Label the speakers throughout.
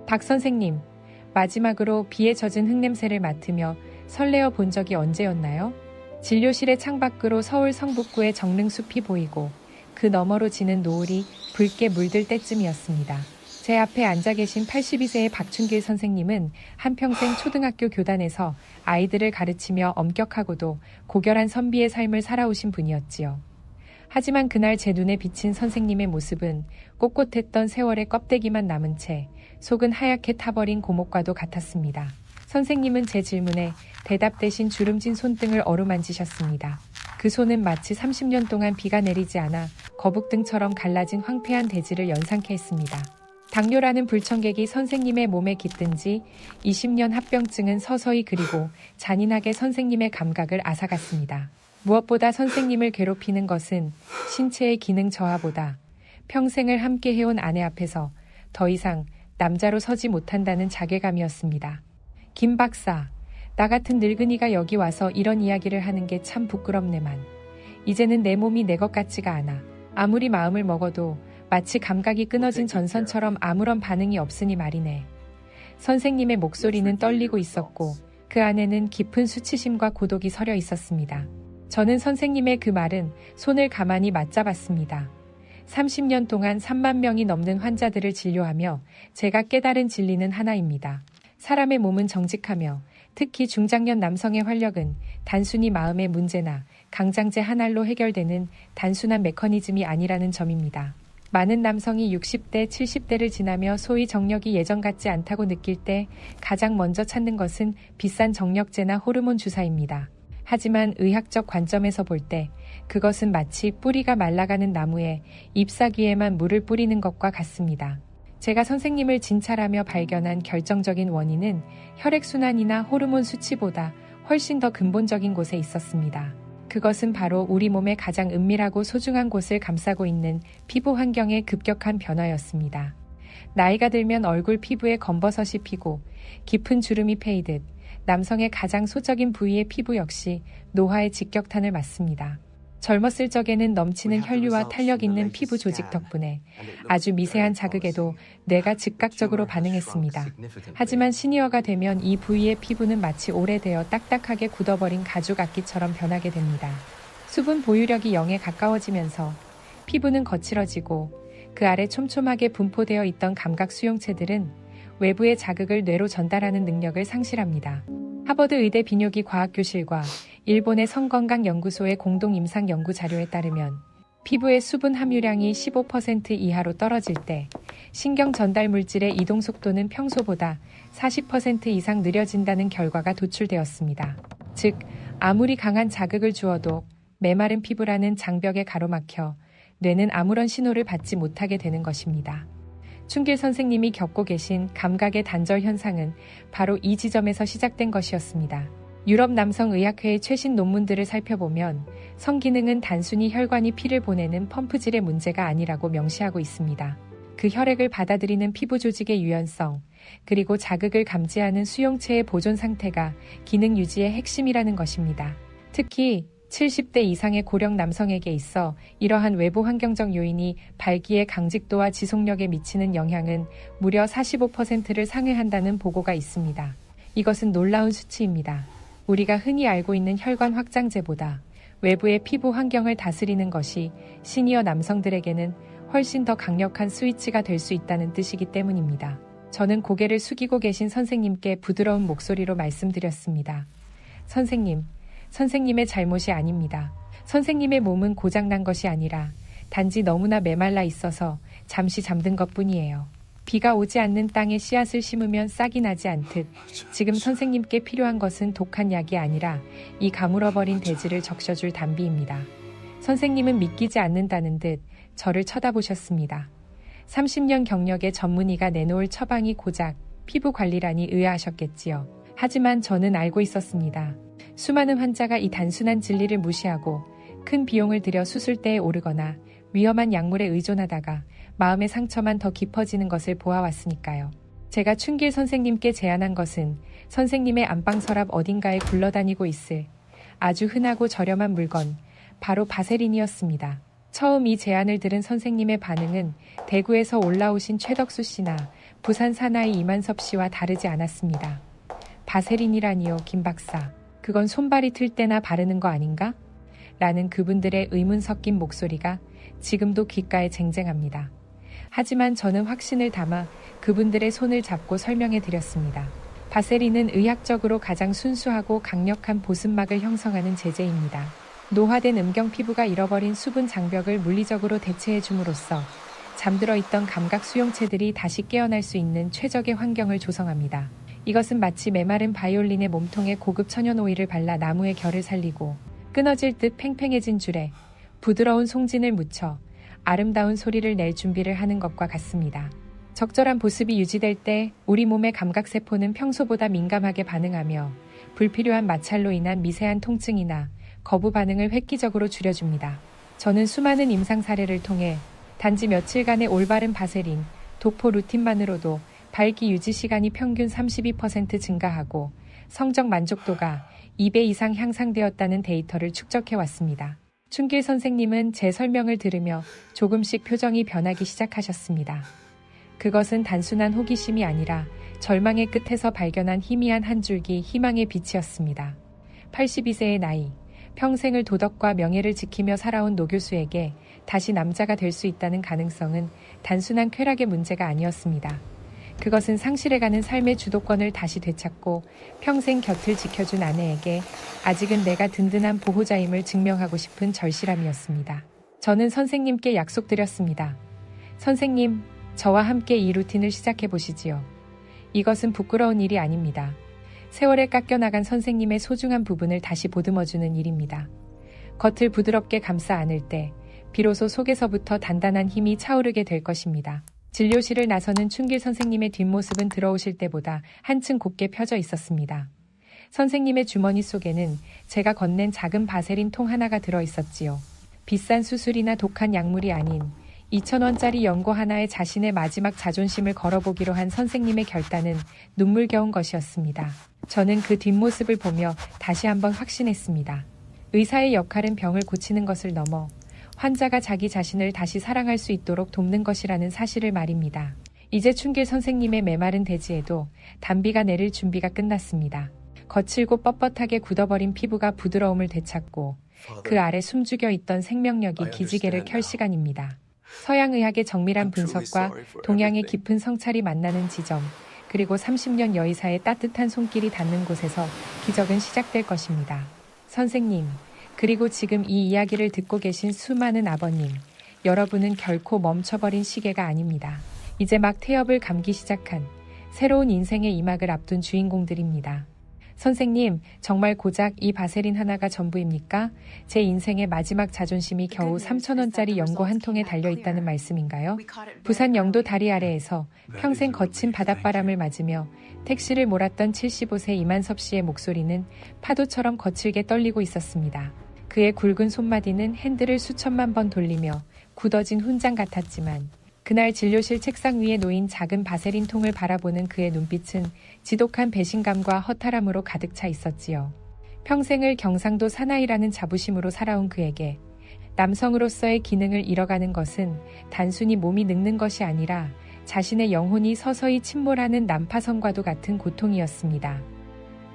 Speaker 1: 박 선생님, 마지막으로 비에 젖은 흙냄새를 맡으며 설레어 본 적이 언제였나요? 진료실의 창밖으로 서울 성북구의 정릉숲이 보이고 그 너머로 지는 노을이 붉게 물들 때쯤이었습니다. 제 앞에 앉아 계신 82세의 박춘길 선생님은 한평생 초등학교 교단에서 아이들을 가르치며 엄격하고도 고결한 선비의 삶을 살아오신 분이었지요. 하지만 그날 제 눈에 비친 선생님의 모습은 꼿꼿했던 세월의 껍데기만 남은 채 속은 하얗게 타버린 고목과도 같았습니다. 선생님은 제 질문에 대답 대신 주름진 손등을 어루만지셨습니다. 그 손은 마치 30년 동안 비가 내리지 않아 거북등처럼 갈라진 황폐한 대지를 연상케 했습니다. 당뇨라는 불청객이 선생님의 몸에 깃든 지 20년 합병증은 서서히 그리고 잔인하게 선생님의 감각을 앗아갔습니다. 무엇보다 선생님을 괴롭히는 것은 신체의 기능 저하보다 평생을 함께 해온 아내 앞에서 더 이상 남자로 서지 못한다는 자괴감이었습니다. 김 박사, 나 같은 늙은이가 여기 와서 이런 이야기를 하는 게 참 부끄럽네만. 이제는 내 몸이 내 것 같지가 않아. 아무리 마음을 먹어도 마치 감각이 끊어진 전선처럼 아무런 반응이 없으니 말이네. 선생님의 목소리는 떨리고 있었고 그 안에는 깊은 수치심과 고독이 서려 있었습니다. 저는 선생님의 그 말은 손을 가만히 맞잡았습니다. 30년 동안 3만 명이 넘는 환자들을 진료하며 제가 깨달은 진리는 하나입니다. 사람의 몸은 정직하며 특히 중장년 남성의 활력은 단순히 마음의 문제나 강장제 한 알로 해결되는 단순한 메커니즘이 아니라는 점입니다. 많은 남성이 60대, 70대를 지나며 소위 정력이 예전 같지 않다고 느낄 때 가장 먼저 찾는 것은 비싼 정력제나 호르몬 주사입니다. 하지만 의학적 관점에서 볼 때 그것은 마치 뿌리가 말라가는 나무에 잎사귀에만 물을 뿌리는 것과 같습니다. 제가 선생님을 진찰하며 발견한 결정적인 원인은 혈액순환이나 호르몬 수치보다 훨씬 더 근본적인 곳에 있었습니다. 그것은 바로 우리 몸의 가장 은밀하고 소중한 곳을 감싸고 있는 피부 환경의 급격한 변화였습니다. 나이가 들면 얼굴 피부에 검버섯이 피고 깊은 주름이 패이듯 남성의 가장 소적인 부위의 피부 역시 노화의 직격탄을 맞습니다. 젊었을 적에는 넘치는 혈류와 탄력 있는 피부 조직 덕분에 아주 미세한 자극에도 뇌가 즉각적으로 반응했습니다. 하지만 시니어가 되면 이 부위의 피부는 마치 오래되어 딱딱하게 굳어버린 가죽 악기처럼 변하게 됩니다. 수분 보유력이 0에 가까워지면서 피부는 거칠어지고 그 아래 촘촘하게 분포되어 있던 감각 수용체들은 외부의 자극을 뇌로 전달하는 능력을 상실합니다. 하버드 의대 비뇨기 과학교실과 일본의 성건강연구소의 공동 임상 연구 자료에 따르면 피부의 수분 함유량이 15% 이하로 떨어질 때 신경 전달 물질의 이동 속도는 평소보다 40% 이상 느려진다는 결과가 도출되었습니다. 즉, 아무리 강한 자극을 주어도 메마른 피부라는 장벽에 가로막혀 뇌는 아무런 신호를 받지 못하게 되는 것입니다. 춘길 선생님이 겪고 계신 감각의 단절 현상은 바로 이 지점에서 시작된 것이었습니다. 유럽 남성의학회의 최신 논문들을 살펴보면 성기능은 단순히 혈관이 피를 보내는 펌프질의 문제가 아니라고 명시하고 있습니다. 그 혈액을 받아들이는 피부 조직의 유연성, 그리고 자극을 감지하는 수용체의 보존 상태가 기능 유지의 핵심이라는 것입니다. 특히 70대 이상의 고령 남성에게 있어 이러한 외부 환경적 요인이 발기의 강직도와 지속력에 미치는 영향은 무려 45%를 상회한다는 보고가 있습니다. 이것은 놀라운 수치입니다. 우리가 흔히 알고 있는 혈관 확장제보다 외부의 피부 환경을 다스리는 것이 시니어 남성들에게는 훨씬 더 강력한 스위치가 될 수 있다는 뜻이기 때문입니다. 저는 고개를 숙이고 계신 선생님께 부드러운 목소리로 말씀드렸습니다. 선생님의 잘못이 아닙니다. 선생님의 몸은 고장난 것이 아니라 단지 너무나 메말라 있어서 잠시 잠든 것뿐이에요. 비가 오지 않는 땅에 씨앗을 심으면 싹이 나지 않듯 지금 선생님께 필요한 것은 독한 약이 아니라 이 가물어버린 대지를 적셔줄 단비입니다. 선생님은 믿기지 않는다는 듯 저를 쳐다보셨습니다. 30년 경력의 전문의가 내놓을 처방이 고작 피부 관리라니 의아하셨겠지요. 하지만 저는 알고 있었습니다. 수많은 환자가 이 단순한 진리를 무시하고 큰 비용을 들여 수술대에 오르거나 위험한 약물에 의존하다가 마음의 상처만 더 깊어지는 것을 보아왔으니까요. 제가 춘길 선생님께 제안한 것은 선생님의 안방 서랍 어딘가에 굴러다니고 있을 아주 흔하고 저렴한 물건, 바로 바세린이었습니다. 처음 이 제안을 들은 선생님의 반응은 대구에서 올라오신 최덕수 씨나 부산 사나이 이만섭 씨와 다르지 않았습니다. 바세린이라니요, 김 박사. 그건 손발이 틀 때나 바르는 거 아닌가? 라는 그분들의 의문 섞인 목소리가 지금도 귓가에 쟁쟁합니다. 하지만 저는 확신을 담아 그분들의 손을 잡고 설명해 드렸습니다. 바세린은 의학적으로 가장 순수하고 강력한 보습막을 형성하는 제제입니다. 노화된 음경 피부가 잃어버린 수분 장벽을 물리적으로 대체해 줌으로써 잠들어 있던 감각 수용체들이 다시 깨어날 수 있는 최적의 환경을 조성합니다. 이것은 마치 메마른 바이올린의 몸통에 고급 천연 오일을 발라 나무의 결을 살리고 끊어질 듯 팽팽해진 줄에 부드러운 송진을 묻혀 아름다운 소리를 낼 준비를 하는 것과 같습니다. 적절한 보습이 유지될 때 우리 몸의 감각세포는 평소보다 민감하게 반응하며 불필요한 마찰로 인한 미세한 통증이나 거부 반응을 획기적으로 줄여줍니다. 저는 수많은 임상 사례를 통해 단지 며칠간의 올바른 바세린, 도포 루틴만으로도 발기 유지 시간이 평균 32% 증가하고 성적 만족도가 2배 이상 향상되었다는 데이터를 축적해왔습니다. 춘길 선생님은 제 설명을 들으며 조금씩 표정이 변하기 시작하셨습니다. 그것은 단순한 호기심이 아니라 절망의 끝에서 발견한 희미한 한 줄기 희망의 빛이었습니다. 82세의 나이, 평생을 도덕과 명예를 지키며 살아온 노 교수에게 다시 남자가 될 수 있다는 가능성은 단순한 쾌락의 문제가 아니었습니다. 그것은 상실해가는 삶의 주도권을 다시 되찾고 평생 곁을 지켜준 아내에게 아직은 내가 든든한 보호자임을 증명하고 싶은 절실함이었습니다. 저는 선생님께 약속드렸습니다. 선생님, 저와 함께 이 루틴을 시작해 보시지요. 이것은 부끄러운 일이 아닙니다. 세월에 깎여나간 선생님의 소중한 부분을 다시 보듬어주는 일입니다. 겉을 부드럽게 감싸 안을 때 비로소 속에서부터 단단한 힘이 차오르게 될 것입니다. 진료실을 나서는 춘길 선생님의 뒷모습은 들어오실 때보다 한층 곱게 펴져 있었습니다. 선생님의 주머니 속에는 제가 건넨 작은 바세린 통 하나가 들어있었지요. 비싼 수술이나 독한 약물이 아닌 2,000원짜리 연고 하나에 자신의 마지막 자존심을 걸어보기로 한 선생님의 결단은 눈물겨운 것이었습니다. 저는 그 뒷모습을 보며 다시 한번 확신했습니다. 의사의 역할은 병을 고치는 것을 넘어 환자가 자기 자신을 다시 사랑할 수 있도록 돕는 것이라는 사실을 말입니다. 이제 춘길 선생님의 메마른 대지에도 단비가 내릴 준비가 끝났습니다. 거칠고 뻣뻣하게 굳어버린 피부가 부드러움을 되찾고 그 아래 숨죽여 있던 생명력이 기지개를 켤 시간입니다. 서양의학의 정밀한 분석과 동양의 깊은 성찰이 만나는 지점, 그리고 30년 여의사의 따뜻한 손길이 닿는 곳에서 기적은 시작될 것입니다. 선생님, 그리고 지금 이 이야기를 듣고 계신 수많은 아버님, 여러분은 결코 멈춰버린 시계가 아닙니다. 이제 막 태엽을 감기 시작한 새로운 인생의 이막을 앞둔 주인공들입니다. 선생님, 정말 고작 이 바세린 하나가 전부입니까? 제 인생의 마지막 자존심이 겨우 3,000원짜리 연고 한 통에 달려있다는 말씀인가요? 부산 영도 다리 아래에서 평생 거친 바닷바람을 맞으며 택시를 몰았던 75세 이만섭 씨의 목소리는 파도처럼 거칠게 떨리고 있었습니다. 그의 굵은 손마디는 핸들을 수천만 번 돌리며 굳어진 훈장 같았지만 그날 진료실 책상 위에 놓인 작은 바세린 통을 바라보는 그의 눈빛은 지독한 배신감과 허탈함으로 가득 차 있었지요. 평생을 경상도 사나이라는 자부심으로 살아온 그에게 남성으로서의 기능을 잃어가는 것은 단순히 몸이 늙는 것이 아니라 자신의 영혼이 서서히 침몰하는 난파선과도 같은 고통이었습니다.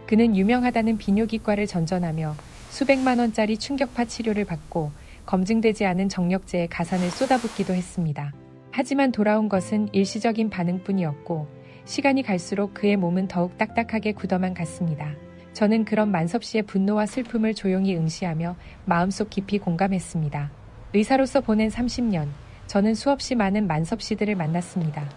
Speaker 1: 그는 유명하다는 비뇨기과를 전전하며 수백만 원짜리 충격파 치료를 받고 검증되지 않은 정력제에 가산을 쏟아붓기도 했습니다. 하지만 돌아온 것은 일시적인 반응뿐이었고 시간이 갈수록 그의 몸은 더욱 딱딱하게 굳어만 갔습니다. 저는 그런 만섭 씨의 분노와 슬픔을 조용히 응시하며 마음속 깊이 공감했습니다. 의사로서 보낸 30년, 저는 수없이 많은 만섭 씨들을 만났습니다.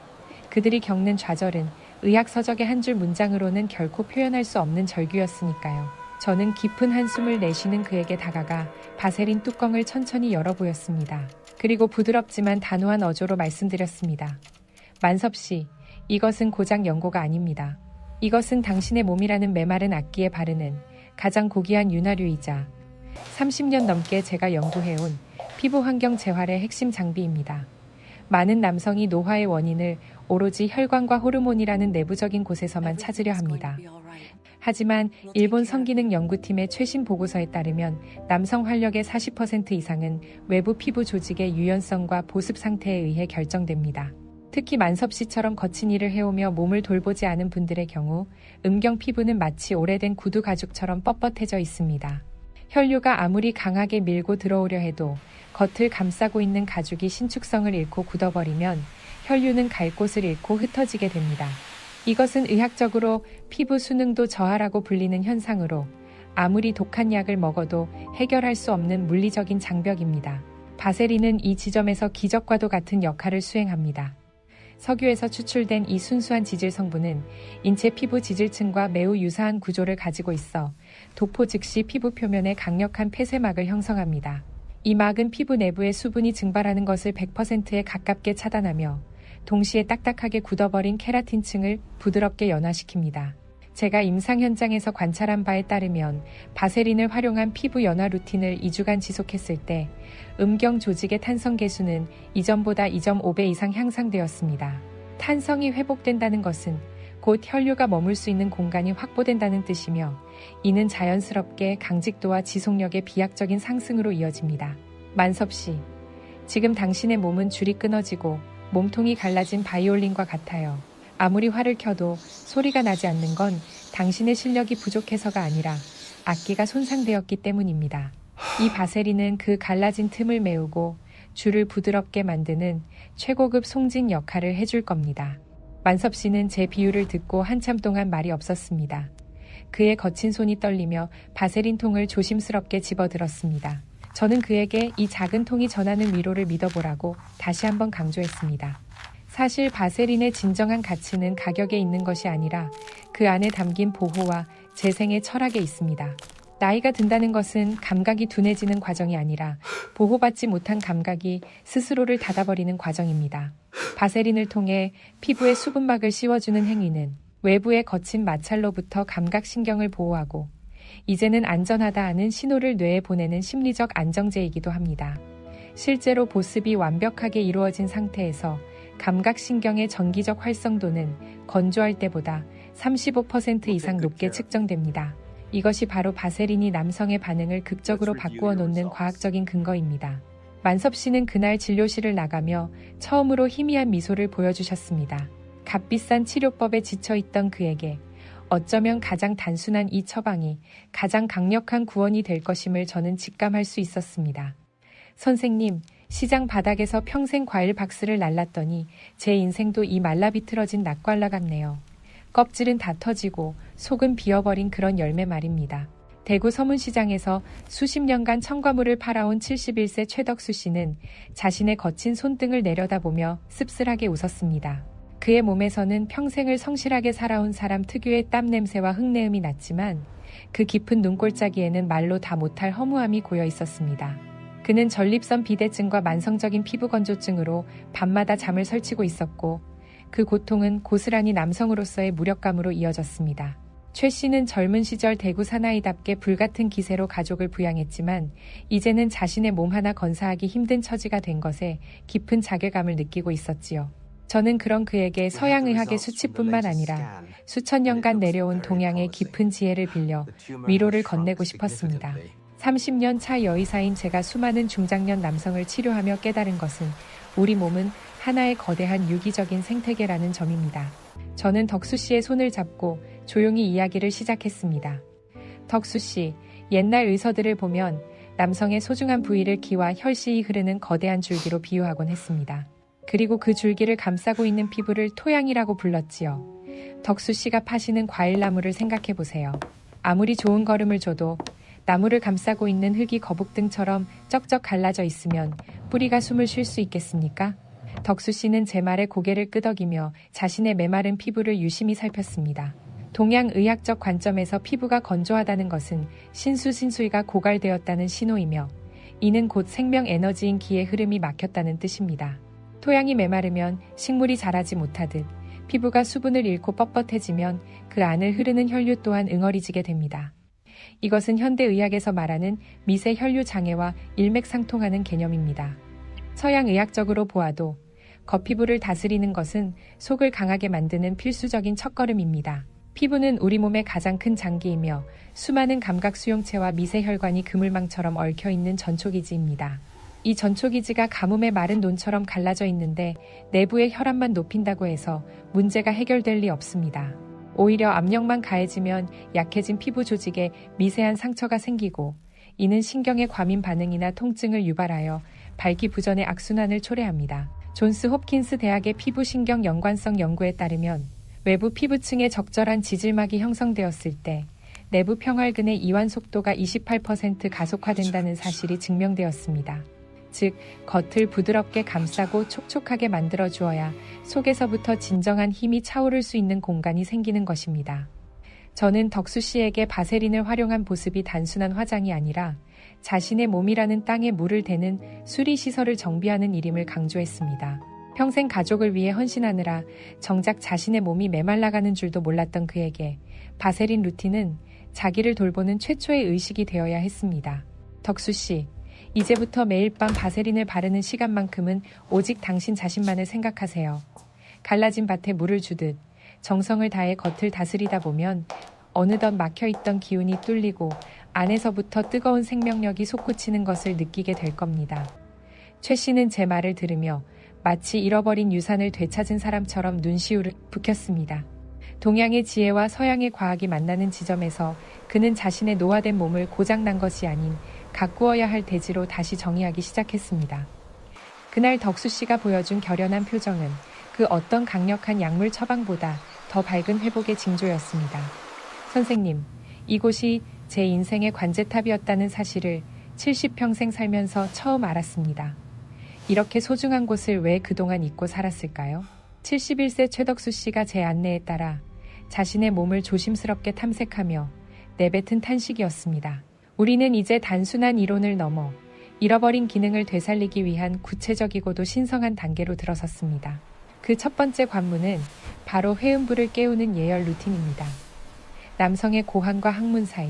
Speaker 1: 그들이 겪는 좌절은 의학 서적의 한 줄 문장으로는 결코 표현할 수 없는 절규였으니까요. 저는 깊은 한숨을 내쉬는 그에게 다가가 바세린 뚜껑을 천천히 열어 보였습니다. 그리고 부드럽지만 단호한 어조로 말씀드렸습니다. 만섭 씨, 이것은 고작 연고가 아닙니다. 이것은 당신의 몸이라는 메마른 악기에 바르는 가장 고귀한 윤활유이자 30년 넘게 제가 연구해온 피부 환경 재활의 핵심 장비입니다. 많은 남성이 노화의 원인을 오로지 혈관과 호르몬이라는 내부적인 곳에서만 찾으려 합니다. 하지만 일본 성기능 연구팀의 최신 보고서에 따르면 남성 활력의 40% 이상은 외부 피부 조직의 유연성과 보습 상태에 의해 결정됩니다. 특히 만섭 씨처럼 거친 일을 해오며 몸을 돌보지 않은 분들의 경우 음경 피부는 마치 오래된 구두 가죽처럼 뻣뻣해져 있습니다. 혈류가 아무리 강하게 밀고 들어오려 해도 겉을 감싸고 있는 가죽이 신축성을 잃고 굳어버리면 혈류는 갈 곳을 잃고 흩어지게 됩니다. 이것은 의학적으로 피부 수능도 저하라고 불리는 현상으로 아무리 독한 약을 먹어도 해결할 수 없는 물리적인 장벽입니다. 바세린은 이 지점에서 기적과도 같은 역할을 수행합니다. 석유에서 추출된 이 순수한 지질 성분은 인체 피부 지질층과 매우 유사한 구조를 가지고 있어 도포 즉시 피부 표면에 강력한 폐쇄막을 형성합니다. 이 막은 피부 내부의 수분이 증발하는 것을 100%에 가깝게 차단하며 동시에 딱딱하게 굳어버린 케라틴층을 부드럽게 연화시킵니다. 제가 임상 현장에서 관찰한 바에 따르면 바세린을 활용한 피부 연화 루틴을 2주간 지속했을 때 음경 조직의 탄성 계수는 이전보다 2.5배 이상 향상되었습니다. 탄성이 회복된다는 것은 곧 혈류가 머물 수 있는 공간이 확보된다는 뜻이며 이는 자연스럽게 강직도와 지속력의 비약적인 상승으로 이어집니다. 만섭 씨, 지금 당신의 몸은 줄이 끊어지고 몸통이 갈라진 바이올린과 같아요. 아무리 활을 켜도 소리가 나지 않는 건 당신의 실력이 부족해서가 아니라 악기가 손상되었기 때문입니다. 이 바세린은 그 갈라진 틈을 메우고 줄을 부드럽게 만드는 최고급 송진 역할을 해줄 겁니다. 만섭 씨는 제 비유를 듣고 한참 동안 말이 없었습니다. 그의 거친 손이 떨리며 바세린 통을 조심스럽게 집어들었습니다. 저는 그에게 이 작은 통이 전하는 위로를 믿어보라고 다시 한번 강조했습니다. 사실 바세린의 진정한 가치는 가격에 있는 것이 아니라 그 안에 담긴 보호와 재생의 철학에 있습니다. 나이가 든다는 것은 감각이 둔해지는 과정이 아니라 보호받지 못한 감각이 스스로를 닫아버리는 과정입니다. 바세린을 통해 피부에 수분막을 씌워주는 행위는 외부의 거친 마찰로부터 감각신경을 보호하고 이제는 안전하다 하는 신호를 뇌에 보내는 심리적 안정제이기도 합니다. 실제로 보습이 완벽하게 이루어진 상태에서 감각신경의 전기적 활성도는 건조할 때보다 35% 이상 높게 측정됩니다. 이것이 바로 바세린이 남성의 반응을 극적으로 바꾸어 놓는 과학적인 근거입니다. 만섭 씨는 그날 진료실을 나가며 처음으로 희미한 미소를 보여주셨습니다. 값비싼 치료법에 지쳐있던 그에게 어쩌면 가장 단순한 이 처방이 가장 강력한 구원이 될 것임을 저는 직감할 수 있었습니다. 선생님, 시장 바닥에서 평생 과일 박스를 날랐더니 제 인생도 이 말라비틀어진 낙과일라 같네요. 껍질은 다 터지고 속은 비어버린 그런 열매 말입니다. 대구 서문시장에서 수십 년간 첨가물을 팔아온 71세 최덕수 씨는 자신의 거친 손등을 내려다보며 씁쓸하게 웃었습니다. 그의 몸에서는 평생을 성실하게 살아온 사람 특유의 땀 냄새와 흙내음이 났지만 그 깊은 눈골짜기에는 말로 다 못할 허무함이 고여 있었습니다. 그는 전립선 비대증과 만성적인 피부 건조증으로 밤마다 잠을 설치고 있었고 그 고통은 고스란히 남성으로서의 무력감으로 이어졌습니다. 최 씨는 젊은 시절 대구 사나이답게 불같은 기세로 가족을 부양했지만 이제는 자신의 몸 하나 건사하기 힘든 처지가 된 것에 깊은 자괴감을 느끼고 있었지요. 저는 그런 그에게 서양의학의 수치뿐만 아니라 수천 년간 내려온 동양의 깊은 지혜를 빌려 위로를 건네고 싶었습니다. 30년 차 여의사인 제가 수많은 중장년 남성을 치료하며 깨달은 것은 우리 몸은 하나의 거대한 유기적인 생태계라는 점입니다. 저는 덕수 씨의 손을 잡고 조용히 이야기를 시작했습니다. 덕수 씨, 옛날 의서들을 보면 남성의 소중한 부위를 기와 혈시이 흐르는 거대한 줄기로 비유하곤 했습니다. 그리고 그 줄기를 감싸고 있는 피부를 토양이라고 불렀지요. 덕수 씨가 파시는 과일나무를 생각해보세요. 아무리 좋은 거름을 줘도 나무를 감싸고 있는 흙이 거북등처럼 쩍쩍 갈라져 있으면 뿌리가 숨을 쉴 수 있겠습니까? 덕수 씨는 제 말에 고개를 끄덕이며 자신의 메마른 피부를 유심히 살폈습니다. 동양의학적 관점에서 피부가 건조하다는 것은 신수신수이가 고갈되었다는 신호이며 이는 곧 생명 에너지인 기의 흐름이 막혔다는 뜻입니다. 토양이 메마르면 식물이 자라지 못하듯 피부가 수분을 잃고 뻣뻣해지면 그 안을 흐르는 혈류 또한 응어리지게 됩니다. 이것은 현대의학에서 말하는 미세 혈류 장애와 일맥상통하는 개념입니다. 서양의학적으로 보아도 겉피부를 다스리는 것은 속을 강하게 만드는 필수적인 첫걸음입니다. 피부는 우리 몸의 가장 큰 장기이며 수많은 감각 수용체와 미세 혈관이 그물망처럼 얽혀있는 전초기지입니다. 이 전초기지가 가뭄에 마른 논처럼 갈라져 있는데 내부의 혈압만 높인다고 해서 문제가 해결될 리 없습니다. 오히려 압력만 가해지면 약해진 피부 조직에 미세한 상처가 생기고 이는 신경의 과민 반응이나 통증을 유발하여 발기부전의 악순환을 초래합니다. 존스 홉킨스 대학의 피부신경 연관성 연구에 따르면 외부 피부층에 적절한 지질막이 형성되었을 때 내부 평활근의 이완 속도가 28% 가속화된다는 사실이 증명되었습니다. 즉, 겉을 부드럽게 감싸고 촉촉하게 만들어 주어야 속에서부터 진정한 힘이 차오를 수 있는 공간이 생기는 것입니다. 저는 덕수 씨에게 바세린을 활용한 보습이 단순한 화장이 아니라 자신의 몸이라는 땅에 물을 대는 수리시설을 정비하는 일임을 강조했습니다. 평생 가족을 위해 헌신하느라 정작 자신의 몸이 메말라가는 줄도 몰랐던 그에게 바세린 루틴은 자기를 돌보는 최초의 의식이 되어야 했습니다. 덕수 씨, 이제부터 매일 밤 바세린을 바르는 시간만큼은 오직 당신 자신만을 생각하세요. 갈라진 밭에 물을 주듯 정성을 다해 겉을 다스리다 보면 어느덧 막혀있던 기운이 뚫리고 안에서부터 뜨거운 생명력이 솟구치는 것을 느끼게 될 겁니다. 최 씨는 제 말을 들으며 마치 잃어버린 유산을 되찾은 사람처럼 눈시울을 붉혔습니다. 동양의 지혜와 서양의 과학이 만나는 지점에서 그는 자신의 노화된 몸을 고장난 것이 아닌 가꾸어야 할 대지로 다시 정의하기 시작했습니다. 그날 덕수 씨가 보여준 결연한 표정은 그 어떤 강력한 약물 처방보다 더 밝은 회복의 징조였습니다. 선생님, 이곳이 제 인생의 관제탑이었다는 사실을 70평생 살면서 처음 알았습니다. 이렇게 소중한 곳을 왜 그동안 잊고 살았을까요? 71세 최덕수 씨가 제 안내에 따라 자신의 몸을 조심스럽게 탐색하며 내뱉은 탄식이었습니다. 우리는 이제 단순한 이론을 넘어 잃어버린 기능을 되살리기 위한 구체적이고도 신성한 단계로 들어섰습니다. 그 첫 번째 관문은 바로 회음부를 깨우는 예열 루틴입니다. 남성의 고환과 항문 사이,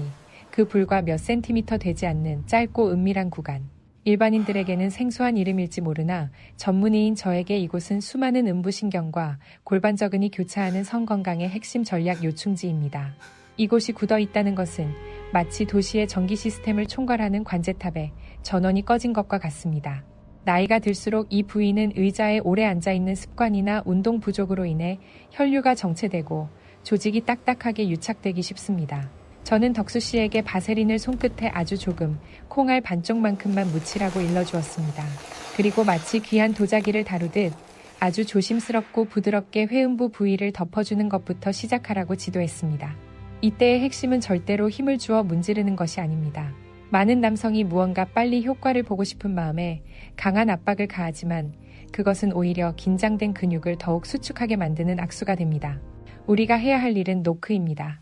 Speaker 1: 그 불과 몇 센티미터 되지 않는 짧고 은밀한 구간. 일반인들에게는 생소한 이름일지 모르나 전문의인 저에게 이곳은 수많은 음부신경과 골반저근이 교차하는 성건강의 핵심 전략 요충지입니다. 이곳이 굳어 있다는 것은 마치 도시의 전기 시스템을 총괄하는 관제탑에 전원이 꺼진 것과 같습니다. 나이가 들수록 이 부위는 의자에 오래 앉아있는 습관이나 운동 부족으로 인해 혈류가 정체되고 조직이 딱딱하게 유착되기 쉽습니다. 저는 덕수 씨에게 바세린을 손끝에 아주 조금, 콩알 반쪽만큼만 묻히라고 일러주었습니다. 그리고 마치 귀한 도자기를 다루듯 아주 조심스럽고 부드럽게 회음부 부위를 덮어주는 것부터 시작하라고 지도했습니다. 이때의 핵심은 절대로 힘을 주어 문지르는 것이 아닙니다. 많은 남성이 무언가 빨리 효과를 보고 싶은 마음에 강한 압박을 가하지만 그것은 오히려 긴장된 근육을 더욱 수축하게 만드는 악수가 됩니다. 우리가 해야 할 일은 노크입니다.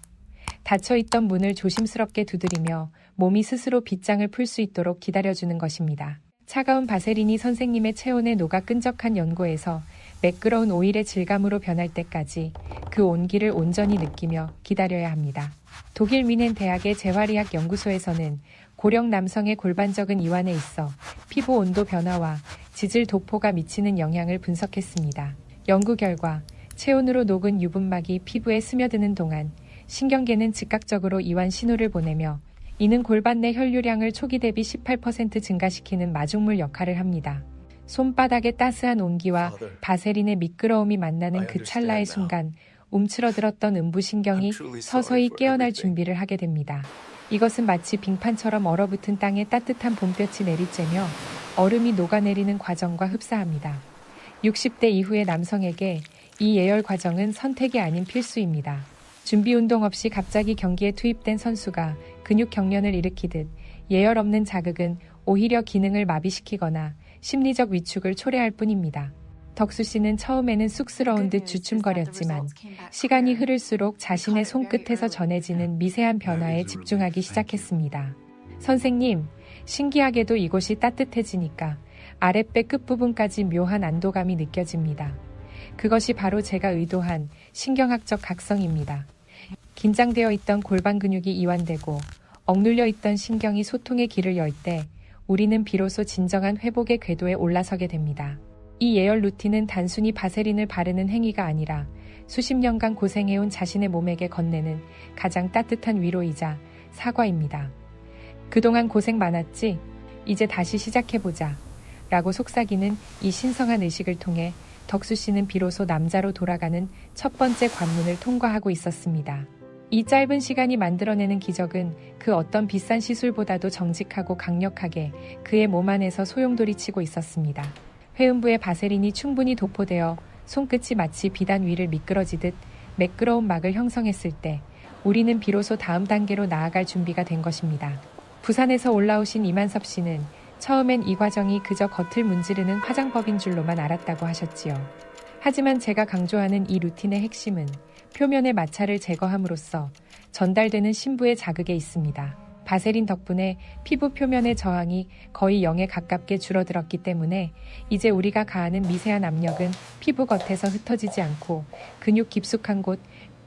Speaker 1: 닫혀있던 문을 조심스럽게 두드리며 몸이 스스로 빗장을 풀 수 있도록 기다려주는 것입니다. 차가운 바세린이 선생님의 체온에 녹아 끈적한 연고에서 매끄러운 오일의 질감으로 변할 때까지 그 온기를 온전히 느끼며 기다려야 합니다. 독일 뮌헨 대학의 재활의학 연구소에서는 고령 남성의 골반적은 이완에 있어 피부 온도 변화와 지질 도포가 미치는 영향을 분석했습니다. 연구 결과 체온으로 녹은 유분막이 피부에 스며드는 동안 신경계는 즉각적으로 이완 신호를 보내며 이는 골반 내 혈류량을 초기 대비 18% 증가시키는 마중물 역할을 합니다. 손바닥의 따스한 온기와 바세린의 미끄러움이 만나는 그 찰나의 순간 움츠러들었던 음부신경이 서서히 깨어날 준비를 하게 됩니다. 이것은 마치 빙판처럼 얼어붙은 땅에 따뜻한 봄볕이 내리쬐며 얼음이 녹아내리는 과정과 흡사합니다. 60대 이후의 남성에게 이 예열 과정은 선택이 아닌 필수입니다. 준비 운동 없이 갑자기 경기에 투입된 선수가 근육 경련을 일으키듯 예열 없는 자극은 오히려 기능을 마비시키거나 심리적 위축을 초래할 뿐입니다. 덕수 씨는 처음에는 쑥스러운 듯 주춤거렸지만 시간이 흐를수록 자신의 손끝에서 전해지는 미세한 변화에 집중하기 시작했습니다. 선생님, 신기하게도 이곳이 따뜻해지니까 아랫배 끝부분까지 묘한 안도감이 느껴집니다. 그것이 바로 제가 의도한 신경학적 각성입니다. 긴장되어 있던 골반 근육이 이완되고 억눌려 있던 신경이 소통의 길을 열 때 우리는 비로소 진정한 회복의 궤도에 올라서게 됩니다. 이 예열 루틴은 단순히 바세린을 바르는 행위가 아니라 수십 년간 고생해온 자신의 몸에게 건네는 가장 따뜻한 위로이자 사과입니다. 그동안 고생 많았지? 이제 다시 시작해보자. 라고 속삭이는 이 신성한 의식을 통해 덕수 씨는 비로소 남자로 돌아가는 첫 번째 관문을 통과하고 있었습니다. 이 짧은 시간이 만들어내는 기적은 그 어떤 비싼 시술보다도 정직하고 강력하게 그의 몸 안에서 소용돌이치고 있었습니다. 회음부의 바세린이 충분히 도포되어 손끝이 마치 비단 위를 미끄러지듯 매끄러운 막을 형성했을 때 우리는 비로소 다음 단계로 나아갈 준비가 된 것입니다. 부산에서 올라오신 이만섭 씨는 처음엔 이 과정이 그저 겉을 문지르는 화장법인 줄로만 알았다고 하셨지요. 하지만 제가 강조하는 이 루틴의 핵심은 표면의 마찰을 제거함으로써 전달되는 신부의 자극에 있습니다. 바세린 덕분에 피부 표면의 저항이 거의 0에 가깝게 줄어들었기 때문에 이제 우리가 가하는 미세한 압력은 피부 겉에서 흩어지지 않고 근육 깊숙한 곳,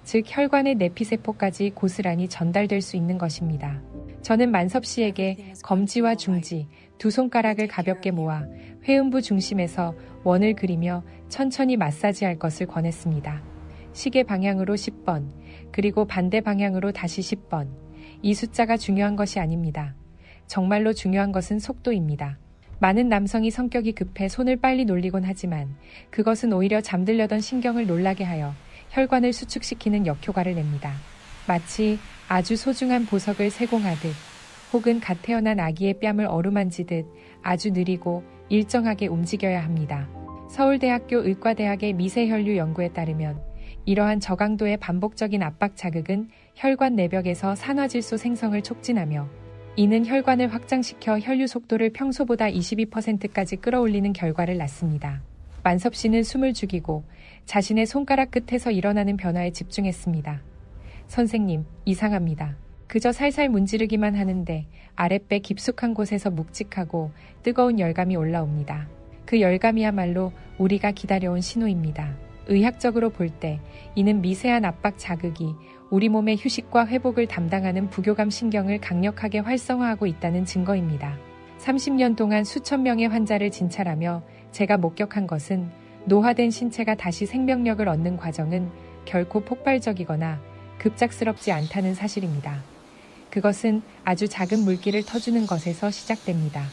Speaker 1: 즉 혈관의 내피세포까지 고스란히 전달될 수 있는 것입니다. 저는 만섭 씨에게 검지와 중지, 두 손가락을 가볍게 모아 회음부 중심에서 원을 그리며 천천히 마사지할 것을 권했습니다. 시계 방향으로 10번, 그리고 반대 방향으로 다시 10번. 이 숫자가 중요한 것이 아닙니다. 정말로 중요한 것은 속도입니다. 많은 남성이 성격이 급해 손을 빨리 놀리곤 하지만 그것은 오히려 잠들려던 신경을 놀라게 하여 혈관을 수축시키는 역효과를 냅니다. 마치 아주 소중한 보석을 세공하듯 혹은 갓 태어난 아기의 뺨을 어루만지듯 아주 느리고 일정하게 움직여야 합니다. 서울대학교 의과대학의 미세혈류 연구에 따르면 이러한 저강도의 반복적인 압박 자극은 혈관 내벽에서 산화질소 생성을 촉진하며 이는 혈관을 확장시켜 혈류 속도를 평소보다 22%까지 끌어올리는 결과를 낳습니다. 만섭 씨는 숨을 죽이고 자신의 손가락 끝에서 일어나는 변화에 집중했습니다. 선생님, 이상합니다. 그저 살살 문지르기만 하는데 아랫배 깊숙한 곳에서 묵직하고 뜨거운 열감이 올라옵니다. 그 열감이야말로 우리가 기다려온 신호입니다. 의학적으로 볼 때 이는 미세한 압박 자극이 우리 몸의 휴식과 회복을 담당하는 부교감 신경을 강력하게 활성화하고 있다는 증거입니다. 30년 동안 수천 명의 환자를 진찰하며 제가 목격한 것은 노화된 신체가 다시 생명력을 얻는 과정은 결코 폭발적이거나 급작스럽지 않다는 사실입니다. 그것은 아주 작은 물기를 터주는 것에서 시작됩니다.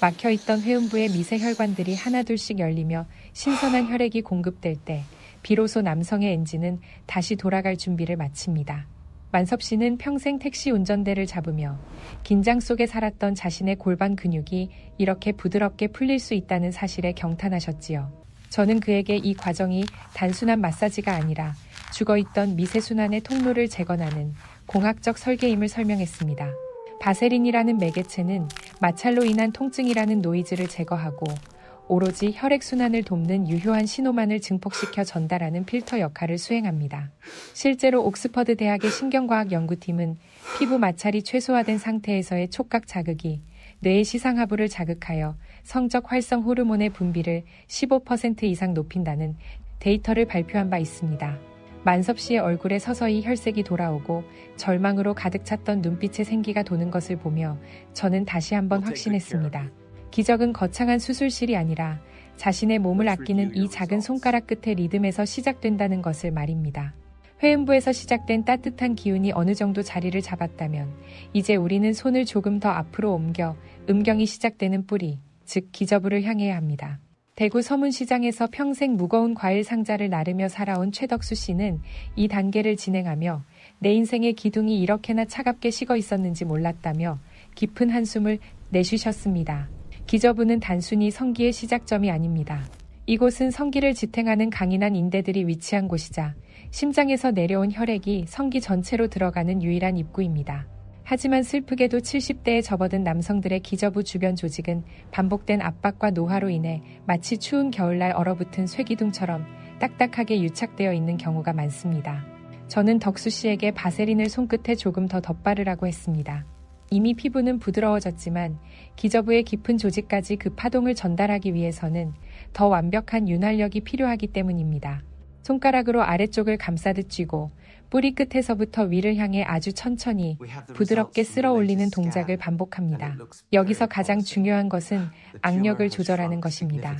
Speaker 1: 막혀있던 회음부의 미세 혈관들이 하나둘씩 열리며 신선한 혈액이 공급될 때 비로소 남성의 엔진은 다시 돌아갈 준비를 마칩니다. 만섭 씨는 평생 택시 운전대를 잡으며 긴장 속에 살았던 자신의 골반 근육이 이렇게 부드럽게 풀릴 수 있다는 사실에 경탄하셨지요. 저는 그에게 이 과정이 단순한 마사지가 아니라 죽어있던 미세순환의 통로를 재건하는 공학적 설계임을 설명했습니다. 바세린이라는 매개체는 마찰로 인한 통증이라는 노이즈를 제거하고 오로지 혈액순환을 돕는 유효한 신호만을 증폭시켜 전달하는 필터 역할을 수행합니다. 실제로 옥스퍼드 대학의 신경과학 연구팀은 피부 마찰이 최소화된 상태에서의 촉각 자극이 뇌의 시상하부를 자극하여 성적 활성 호르몬의 분비를 15% 이상 높인다는 데이터를 발표한 바 있습니다. 만섭 씨의 얼굴에 서서히 혈색이 돌아오고 절망으로 가득 찼던 눈빛에 생기가 도는 것을 보며 저는 다시 한번 확신했습니다. 기적은 거창한 수술실이 아니라 자신의 몸을 아끼는 이 작은 손가락 끝의 리듬에서 시작된다는 것을 말입니다. 회음부에서 시작된 따뜻한 기운이 어느 정도 자리를 잡았다면 이제 우리는 손을 조금 더 앞으로 옮겨 음경이 시작되는 뿌리, 즉 기저부를 향해야 합니다. 대구 서문시장에서 평생 무거운 과일 상자를 나르며 살아온 최덕수 씨는 이 단계를 진행하며 내 인생의 기둥이 이렇게나 차갑게 식어 있었는지 몰랐다며 깊은 한숨을 내쉬셨습니다. 기저부는 단순히 성기의 시작점이 아닙니다. 이곳은 성기를 지탱하는 강인한 인대들이 위치한 곳이자 심장에서 내려온 혈액이 성기 전체로 들어가는 유일한 입구입니다. 하지만 슬프게도 70대에 접어든 남성들의 기저부 주변 조직은 반복된 압박과 노화로 인해 마치 추운 겨울날 얼어붙은 쇠기둥처럼 딱딱하게 유착되어 있는 경우가 많습니다. 저는 덕수 씨에게 바세린을 손끝에 조금 더 덧바르라고 했습니다. 이미 피부는 부드러워졌지만 기저부의 깊은 조직까지 그 파동을 전달하기 위해서는 더 완벽한 윤활력이 필요하기 때문입니다. 손가락으로 아래쪽을 감싸듯 쥐고 뿌리 끝에서부터 위를 향해 아주 천천히 부드럽게 쓸어 올리는 동작을 반복합니다. 여기서 가장 중요한 것은 악력을 조절하는 것입니다.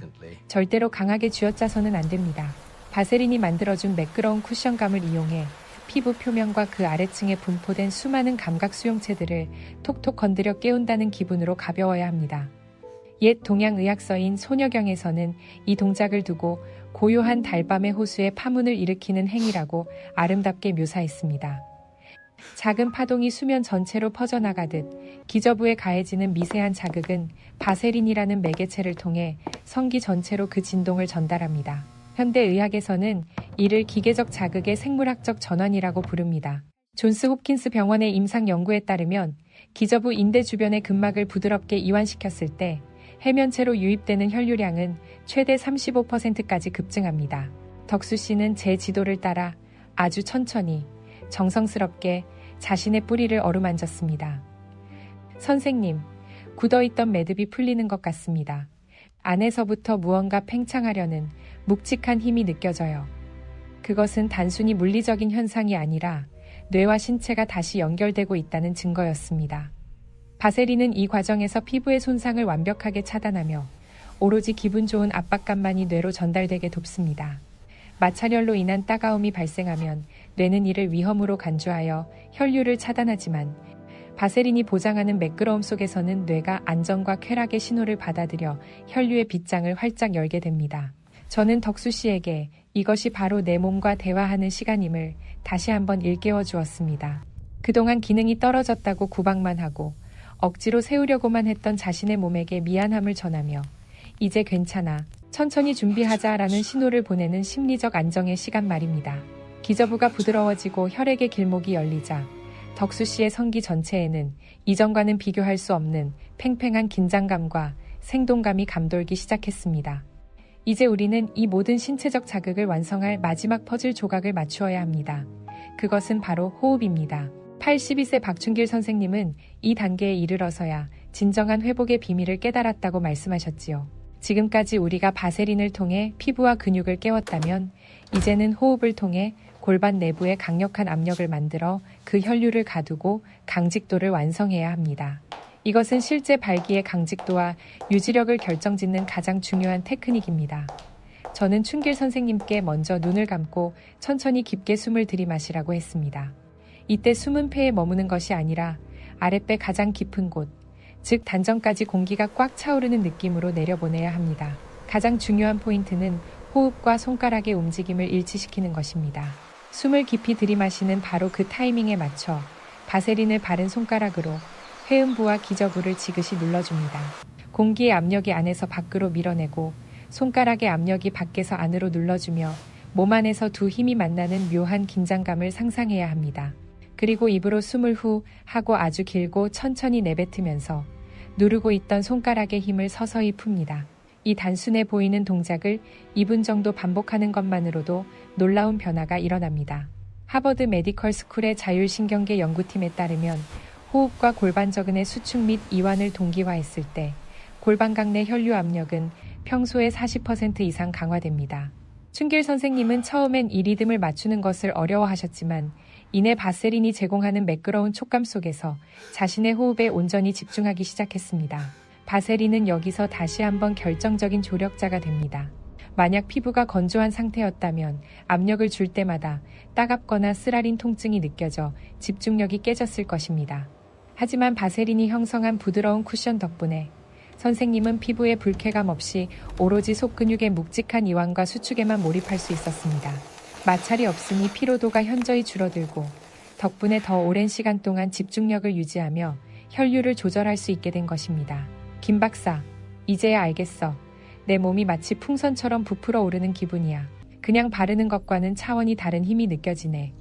Speaker 1: 절대로 강하게 쥐어짜서는 안 됩니다. 바세린이 만들어준 매끄러운 쿠션감을 이용해 피부 표면과 그 아래층에 분포된 수많은 감각 수용체들을 톡톡 건드려 깨운다는 기분으로 가벼워야 합니다. 옛 동양의학서인 소녀경에서는 이 동작을 두고 고요한 달밤의 호수에 파문을 일으키는 행위라고 아름답게 묘사했습니다. 작은 파동이 수면 전체로 퍼져나가듯 기저부에 가해지는 미세한 자극은 바세린이라는 매개체를 통해 성기 전체로 그 진동을 전달합니다. 현대의학에서는 이를 기계적 자극의 생물학적 전환이라고 부릅니다. 존스 홉킨스 병원의 임상 연구에 따르면 기저부 인대 주변의 근막을 부드럽게 이완시켰을 때 해면체로 유입되는 혈류량은 최대 35%까지 급증합니다. 덕수 씨는 제 지도를 따라 아주 천천히 정성스럽게 자신의 뿌리를 어루만졌습니다. 선생님, 굳어있던 매듭이 풀리는 것 같습니다. 안에서부터 무언가 팽창하려는 묵직한 힘이 느껴져요. 그것은 단순히 물리적인 현상이 아니라 뇌와 신체가 다시 연결되고 있다는 증거였습니다. 바세린은 이 과정에서 피부의 손상을 완벽하게 차단하며 오로지 기분 좋은 압박감만이 뇌로 전달되게 돕습니다. 마찰열로 인한 따가움이 발생하면 뇌는 이를 위험으로 간주하여 혈류를 차단하지만 바세린이 보장하는 매끄러움 속에서는 뇌가 안정과 쾌락의 신호를 받아들여 혈류의 빗장을 활짝 열게 됩니다. 저는 덕수 씨에게 이것이 바로 내 몸과 대화하는 시간임을 다시 한번 일깨워 주었습니다. 그동안 기능이 떨어졌다고 구박만 하고 억지로 세우려고만 했던 자신의 몸에게 미안함을 전하며 이제 괜찮아, 천천히 준비하자라는 신호를 보내는 심리적 안정의 시간 말입니다. 기저부가 부드러워지고 혈액의 길목이 열리자 덕수 씨의 성기 전체에는 이전과는 비교할 수 없는 팽팽한 긴장감과 생동감이 감돌기 시작했습니다. 이제 우리는 이 모든 신체적 자극을 완성할 마지막 퍼즐 조각을 맞추어야 합니다. 그것은 바로 호흡입니다. 82세 박춘길 선생님은 이 단계에 이르러서야 진정한 회복의 비밀을 깨달았다고 말씀하셨지요. 지금까지 우리가 바세린을 통해 피부와 근육을 깨웠다면 이제는 호흡을 통해 골반 내부에 강력한 압력을 만들어 그 혈류를 가두고 강직도를 완성해야 합니다. 이것은 실제 발기의 강직도와 유지력을 결정짓는 가장 중요한 테크닉입니다. 저는 춘길 선생님께 먼저 눈을 감고 천천히 깊게 숨을 들이마시라고 했습니다. 이때 숨은 폐에 머무는 것이 아니라 아랫배 가장 깊은 곳, 즉 단전까지 공기가 꽉 차오르는 느낌으로 내려보내야 합니다. 가장 중요한 포인트는 호흡과 손가락의 움직임을 일치시키는 것입니다. 숨을 깊이 들이마시는 바로 그 타이밍에 맞춰 바세린을 바른 손가락으로 회음부와 기저부를 지그시 눌러줍니다. 공기의 압력이 안에서 밖으로 밀어내고 손가락의 압력이 밖에서 안으로 눌러주며 몸 안에서 두 힘이 만나는 묘한 긴장감을 상상해야 합니다. 그리고 입으로 숨을 후 하고 아주 길고 천천히 내뱉으면서 누르고 있던 손가락의 힘을 서서히 풉니다. 이 단순해 보이는 동작을 2분 정도 반복하는 것만으로도 놀라운 변화가 일어납니다. 하버드 메디컬 스쿨의 자율신경계 연구팀에 따르면 호흡과 골반저근의 수축 및 이완을 동기화했을 때 골반각 내 혈류 압력은 평소의 40% 이상 강화됩니다. 춘길 선생님은 처음엔 이 리듬을 맞추는 것을 어려워하셨지만 이내 바세린이 제공하는 매끄러운 촉감 속에서 자신의 호흡에 온전히 집중하기 시작했습니다. 바세린은 여기서 다시 한번 결정적인 조력자가 됩니다. 만약 피부가 건조한 상태였다면 압력을 줄 때마다 따갑거나 쓰라린 통증이 느껴져 집중력이 깨졌을 것입니다. 하지만 바세린이 형성한 부드러운 쿠션 덕분에 선생님은 피부에 불쾌감 없이 오로지 속근육의 묵직한 이완과 수축에만 몰입할 수 있었습니다. 마찰이 없으니 피로도가 현저히 줄어들고 덕분에 더 오랜 시간 동안 집중력을 유지하며 혈류를 조절할 수 있게 된 것입니다. 김 박사, 이제야 알겠어. 내 몸이 마치 풍선처럼 부풀어 오르는 기분이야. 그냥 바르는 것과는 차원이 다른 힘이 느껴지네.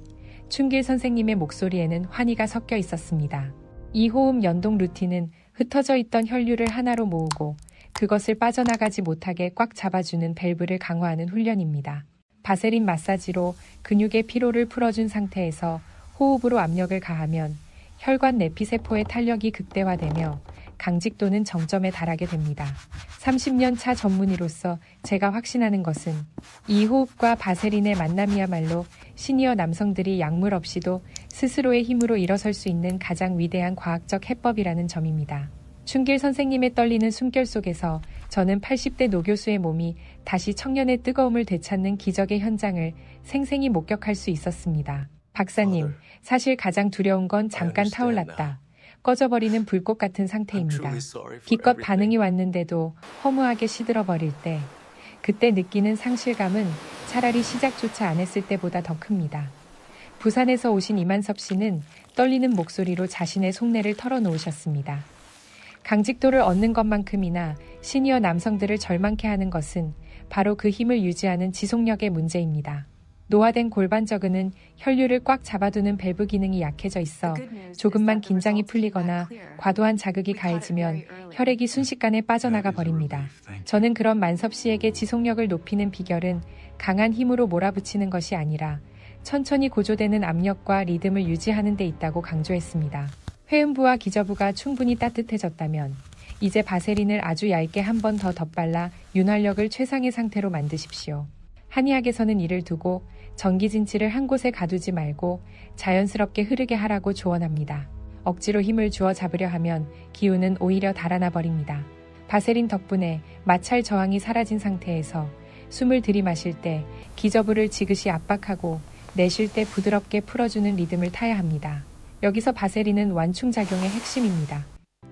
Speaker 1: 춘길 선생님의 목소리에는 환희가 섞여 있었습니다. 이 호흡 연동 루틴은 흩어져 있던 혈류를 하나로 모으고 그것을 빠져나가지 못하게 꽉 잡아주는 밸브를 강화하는 훈련입니다. 바세린 마사지로 근육의 피로를 풀어준 상태에서 호흡으로 압력을 가하면 혈관 내피세포의 탄력이 극대화되며 강직도는 정점에 달하게 됩니다. 30년 차 전문의로서 제가 확신하는 것은 이 호흡과 바세린의 만남이야말로 시니어 남성들이 약물 없이도 스스로의 힘으로 일어설 수 있는 가장 위대한 과학적 해법이라는 점입니다. 춘길 선생님의 떨리는 숨결 속에서 저는 80대 노 교수의 몸이 다시 청년의 뜨거움을 되찾는 기적의 현장을 생생히 목격할 수 있었습니다. 박사님, 사실 가장 두려운 건 잠깐 타올랐다. 꺼져버리는 불꽃 같은 상태입니다. 기껏 반응이 왔는데도 허무하게 시들어버릴 때, 그때 느끼는 상실감은 차라리 시작조차 안 했을 때보다 더 큽니다. 부산에서 오신 이만섭 씨는 떨리는 목소리로 자신의 속내를 털어놓으셨습니다. 강직도를 얻는 것만큼이나 시니어 남성들을 절망케 하는 것은 바로 그 힘을 유지하는 지속력의 문제입니다. 노화된 골반 저근은 혈류를 꽉 잡아두는 밸브 기능이 약해져 있어 조금만 긴장이 풀리거나 과도한 자극이 가해지면 혈액이 순식간에 빠져나가 버립니다. 저는 그런 만섭 씨에게 지속력을 높이는 비결은 강한 힘으로 몰아붙이는 것이 아니라 천천히 고조되는 압력과 리듬을 유지하는 데 있다고 강조했습니다. 회음부와 기저부가 충분히 따뜻해졌다면 이제 바세린을 아주 얇게 한 번 더 덧발라 윤활력을 최상의 상태로 만드십시오. 한의학에서는 이를 두고 전기진치를 한 곳에 가두지 말고 자연스럽게 흐르게 하라고 조언합니다. 억지로 힘을 주어 잡으려 하면 기운은 오히려 달아나 버립니다. 바세린 덕분에 마찰 저항이 사라진 상태에서 숨을 들이마실 때 기저부를 지그시 압박하고 내쉴 때 부드럽게 풀어주는 리듬을 타야 합니다. 여기서 바세린은 완충작용의 핵심입니다.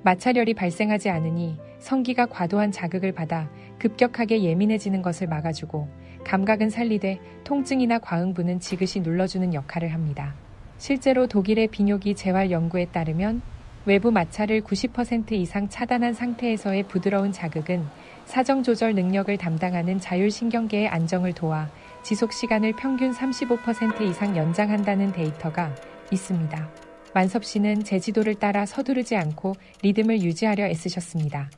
Speaker 1: 마찰열이 발생하지 않으니 성기가 과도한 자극을 받아 급격하게 예민해지는 것을 막아주고 감각은 살리되 통증이나 과응부는 지그시 눌러주는 역할을 합니다. 실제로 독일의 비뇨기 재활 연구에 따르면 외부 마찰을 90% 이상 차단한 상태에서의 부드러운 자극은 사정 조절 능력을 담당하는 자율신경계의 안정을 도와 지속 시간을 평균 35% 이상 연장한다는 데이터가 있습니다. 만섭 씨는 제지도를 따라 서두르지 않고 리듬을 유지하려 애쓰셨습니다.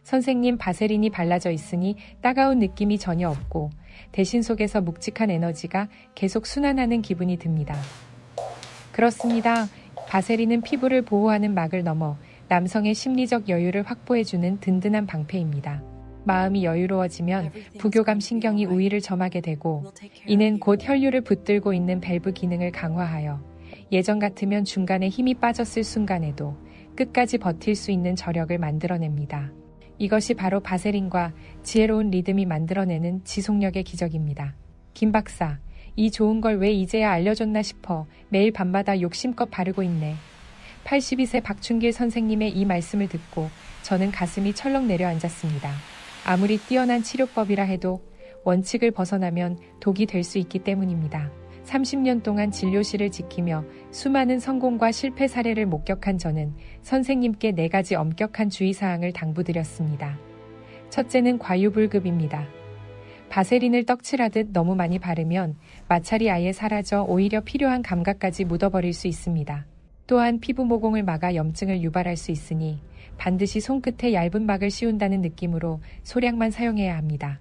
Speaker 1: 선생님, 바세린이 발라져 있으니 따가운 느낌이 전혀 없고 대신 속에서 묵직한 에너지가 계속 순환하는 기분이 듭니다. 그렇습니다. 바세린은 피부를 보호하는 막을 넘어 남성의 심리적 여유를 확보해주는 든든한 방패입니다. 마음이 여유로워지면 부교감 신경이 우위를 점하게 되고 이는 곧 혈류를 붙들고 있는 밸브 기능을 강화하여 예전 같으면 중간에 힘이 빠졌을 순간에도 끝까지 버틸 수 있는 저력을 만들어냅니다. 이것이 바로 바세린과 지혜로운 리듬이 만들어내는 지속력의 기적입니다. 김 박사, 이 좋은 걸 왜 이제야 알려줬나 싶어 매일 밤마다 욕심껏 바르고 있네. 82세 박춘길 선생님의 이 말씀을 듣고 저는 가슴이 철렁 내려앉았습니다. 아무리 뛰어난 치료법이라 해도 원칙을 벗어나면 독이 될 수 있기 때문입니다. 30년 동안 진료실을 지키며 수많은 성공과 실패 사례를 목격한 저는 선생님께 4가지 엄격한 주의사항을 당부드렸습니다. 첫째는 과유불급입니다. 바세린을 떡칠하듯 너무 많이 바르면 마찰이 아예 사라져 오히려 필요한 감각까지 묻어버릴 수 있습니다. 또한 피부 모공을 막아 염증을 유발할 수 있으니 반드시 손끝에 얇은 막을 씌운다는 느낌으로 소량만 사용해야 합니다.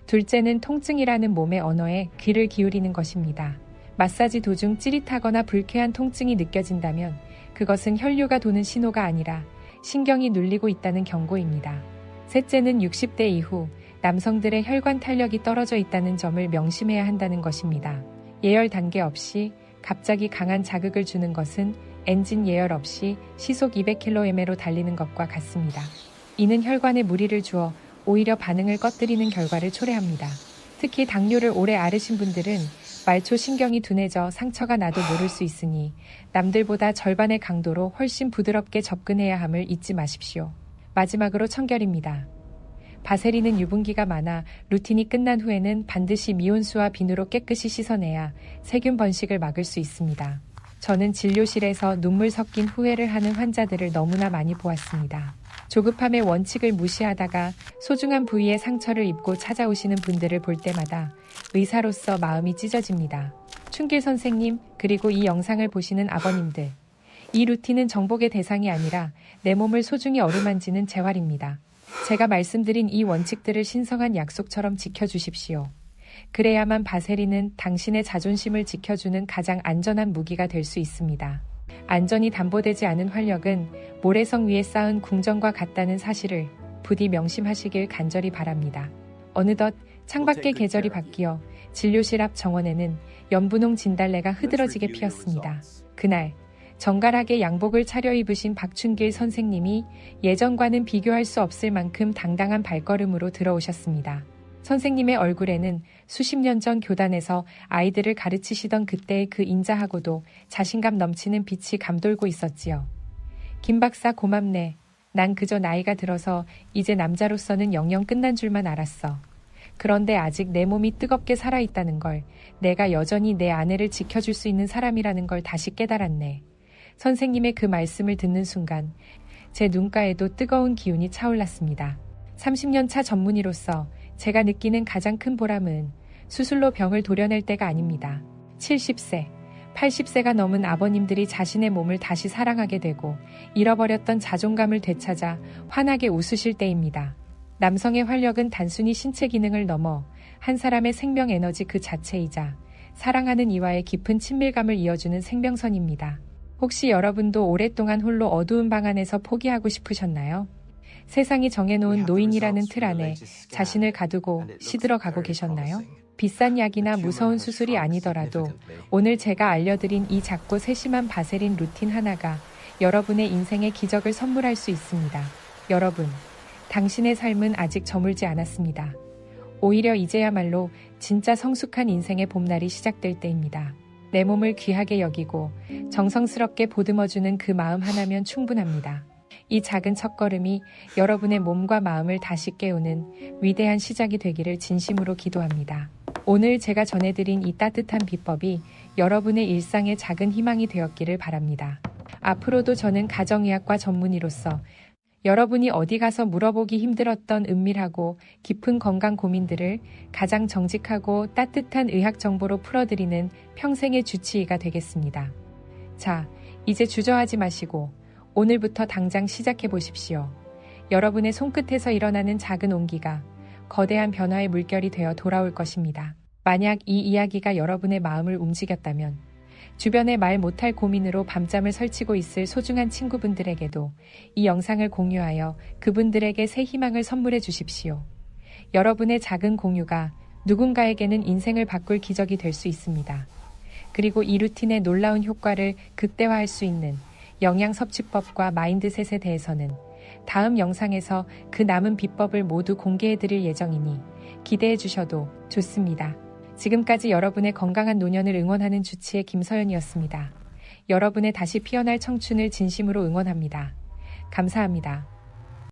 Speaker 1: 둘째는 통증이라는 몸의 언어에 귀를 기울이는 것입니다. 마사지 도중 찌릿하거나 불쾌한 통증이 느껴진다면 그것은 혈류가 도는 신호가 아니라 신경이 눌리고 있다는 경고입니다. 셋째는 60대 이후 남성들의 혈관 탄력이 떨어져 있다는 점을 명심해야 한다는 것입니다. 예열 단계 없이 갑자기 강한 자극을 주는 것은 엔진 예열 없이 시속 200km/h로 달리는 것과 같습니다. 이는 혈관에 무리를 주어 오히려 반응을 꺼뜨리는 결과를 초래합니다. 특히 당뇨를 오래 앓으신 분들은 말초 신경이 둔해져 상처가 나도 모를 수 있으니 남들보다 절반의 강도로 훨씬 부드럽게 접근해야 함을 잊지 마십시오. 마지막으로 청결입니다. 바세린은 유분기가 많아 루틴이 끝난 후에는 반드시 미온수와 비누로 깨끗이 씻어내야 세균 번식을 막을 수 있습니다. 저는 진료실에서 눈물 섞인 후회를 하는 환자들을 너무나 많이 보았습니다. 조급함의 원칙을 무시하다가 소중한 부위에 상처를 입고 찾아오시는 분들을 볼 때마다 의사로서 마음이 찢어집니다. 춘길 선생님, 그리고 이 영상을 보시는 아버님들. 이 루틴은 정복의 대상이 아니라 내 몸을 소중히 어루만지는 재활입니다. 제가 말씀드린 이 원칙들을 신성한 약속처럼 지켜주십시오. 그래야만 바세린은 당신의 자존심을 지켜주는 가장 안전한 무기가 될 수 있습니다. 안전이 담보되지 않은 활력은 모래성 위에 쌓은 궁전과 같다는 사실을 부디 명심하시길 간절히 바랍니다. 어느덧 창밖의 계절이 바뀌어 진료실 앞 정원에는 연분홍 진달래가 흐드러지게 피었습니다. 그날 정갈하게 양복을 차려입으신 박춘길 선생님이 예전과는 비교할 수 없을 만큼 당당한 발걸음으로 들어오셨습니다. 선생님의 얼굴에는 수십 년 전 교단에서 아이들을 가르치시던 그때의 그 인자하고도 자신감 넘치는 빛이 감돌고 있었지요. 김 박사 고맙네. 난 그저 나이가 들어서 이제 남자로서는 영영 끝난 줄만 알았어. 그런데 아직 내 몸이 뜨겁게 살아있다는 걸, 내가 여전히 내 아내를 지켜줄 수 있는 사람이라는 걸 다시 깨달았네. 선생님의 그 말씀을 듣는 순간 제 눈가에도 뜨거운 기운이 차올랐습니다. 30년 차 전문의로서 제가 느끼는 가장 큰 보람은 수술로 병을 도려낼 때가 아닙니다. 70세, 80세가 넘은 아버님들이 자신의 몸을 다시 사랑하게 되고 잃어버렸던 자존감을 되찾아 환하게 웃으실 때입니다. 남성의 활력은 단순히 신체 기능을 넘어 한 사람의 생명 에너지 그 자체이자 사랑하는 이와의 깊은 친밀감을 이어주는 생명선입니다. 혹시 여러분도 오랫동안 홀로 어두운 방 안에서 포기하고 싶으셨나요? 세상이 정해놓은 노인이라는 틀 안에 자신을 가두고 시들어가고 계셨나요? 비싼 약이나 무서운 수술이 아니더라도 오늘 제가 알려드린 이 작고 세심한 바세린 루틴 하나가 여러분의 인생의 기적을 선물할 수 있습니다. 여러분, 당신의 삶은 아직 저물지 않았습니다. 오히려 이제야말로 진짜 성숙한 인생의 봄날이 시작될 때입니다. 내 몸을 귀하게 여기고 정성스럽게 보듬어주는 그 마음 하나면 충분합니다. 이 작은 첫걸음이 여러분의 몸과 마음을 다시 깨우는 위대한 시작이 되기를 진심으로 기도합니다. 오늘 제가 전해드린 이 따뜻한 비법이 여러분의 일상의 작은 희망이 되었기를 바랍니다. 앞으로도 저는 가정의학과 전문의로서 여러분이 어디 가서 물어보기 힘들었던 은밀하고 깊은 건강 고민들을 가장 정직하고 따뜻한 의학 정보로 풀어드리는 평생의 주치의가 되겠습니다. 자, 이제 주저하지 마시고 오늘부터 당장 시작해 보십시오. 여러분의 손끝에서 일어나는 작은 온기가 거대한 변화의 물결이 되어 돌아올 것입니다. 만약 이 이야기가 여러분의 마음을 움직였다면 주변에 말 못할 고민으로 밤잠을 설치고 있을 소중한 친구분들에게도 이 영상을 공유하여 그분들에게 새 희망을 선물해 주십시오. 여러분의 작은 공유가 누군가에게는 인생을 바꿀 기적이 될 수 있습니다. 그리고 이 루틴의 놀라운 효과를 극대화할 수 있는 영양 섭취법과 마인드셋에 대해서는 다음 영상에서 그 남은 비법을 모두 공개해 드릴 예정이니 기대해 주셔도 좋습니다. 지금까지 여러분의 건강한 노년을 응원하는 주치의 김서연이었습니다. 여러분의 다시 피어날 청춘을 진심으로 응원합니다. 감사합니다.